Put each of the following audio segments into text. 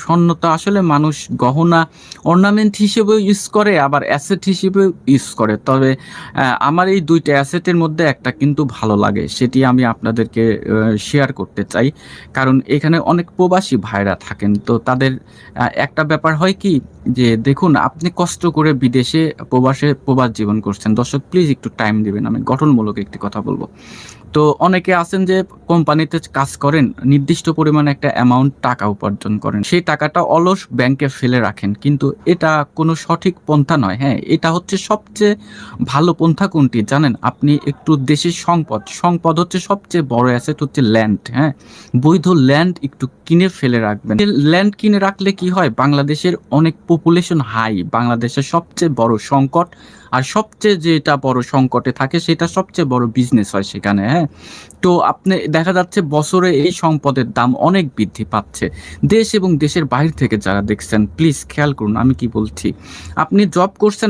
স্বর্ণটা আসলে মানুষ গহনা অর্নামেন্ট হিসেবেও ইউজ করে, আবার অ্যাসেট হিসেবেও ইউজ করে। তবে আমার এই ২ টা অ্যাসেটের মধ্যে একটা কিন্তু ভালো লাগে। সেটি আমি আপনাদেরকে শেয়ার করতে চাই। কারণ এখানে অনেক প্রবাসী ভাইরা থাকেন। তো তাদের একটা ব্যাপার হয় কি যে দেখুন আপনি কষ্ট করে বিদেশে প্রবাস জীবন করছেন। দর্শক প্লিজ একটু টাইম দিবেন। আমি গঠনমূলক একটি কথা বলব। তো অনেকে আছেন যে কোম্পানিতে কাজ করেন, নির্দিষ্ট পরিমাণে একটা অ্যামাউন্ট টাকা উপার্জন করেন। সেই টাকাটা অলস ব্যাংকে ফেলে রাখেন। কিন্তু এটা কোনো সঠিক পন্থা নয়। হ্যাঁ? এটা হচ্ছে সবচেয়ে ভালো পন্থা কোনটি জানেন? আপনি একটু দেশের সম্পদ হচ্ছে সবচেয়ে বড় অ্যাসেট হচ্ছে ল্যান্ড। হ্যাঁ? বৈধ ল্যান্ড একটু কিনে ফেলে রাখবেন। ল্যান্ড কিনে রাখলে কি হয়? বাংলাদেশের অনেক পপুলেশন হাই। বাংলাদেশের সবচেয়ে বড় সংকট আর সবচেয়ে যেটা বড় সংকটে থাকে সেটা সবচেয়ে বড় বিজনেস হয় সেখানে। হ্যাঁ? তো আপনি দেখা যাচ্ছে বছরে এই সম্পদের দাম অনেক বৃদ্ধি পাচ্ছে। দেশ এবং দেশের বাহির থেকে যারা দেখছেন প্লিজ খেয়াল করুন আমি কি বলছি। আপনি জব করছেন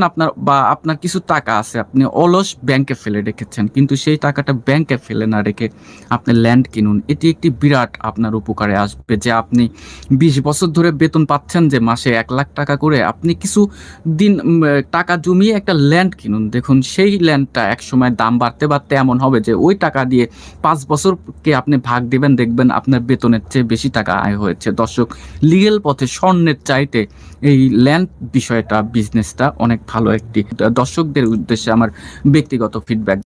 আপনার কিছু টাকা আছে। আপনি অলস ব্যাংকে ফেলে রেখেছেন। কিন্তু সেই টাকাটা ব্যাংকে ফেলে না রেখে আপনি ল্যান্ড কিনুন। এটি একটি বিরাট আপনার উপকারে আসবে যে আপনি ২০ বছর ধরে বেতন পাচ্ছেন যে মাসে ৳১,০০,০০০ করে। আপনি কিছু দিন টাকা জমিয়ে একটা ল্যান্ড কিনুন। দেখুন সেই ল্যান্ডটা একসময় দাম বাড়তে এমন হবে যে ওই টাকা দিয়ে ৫ বছরকে আপনি ভাগ দিবেন, দেখবেন আপনার বেতনের চেয়ে বেশি টাকা আয় হয়েছে। দর্শক লিগ্যাল পথে স্বর্ণের চাইতে এই ল্যান্ড বিষয়টা বিজনেসটা অনেক ভালো একটি। দর্শকদের উদ্দেশ্যে আমার ব্যক্তিগত ফিডব্যাক।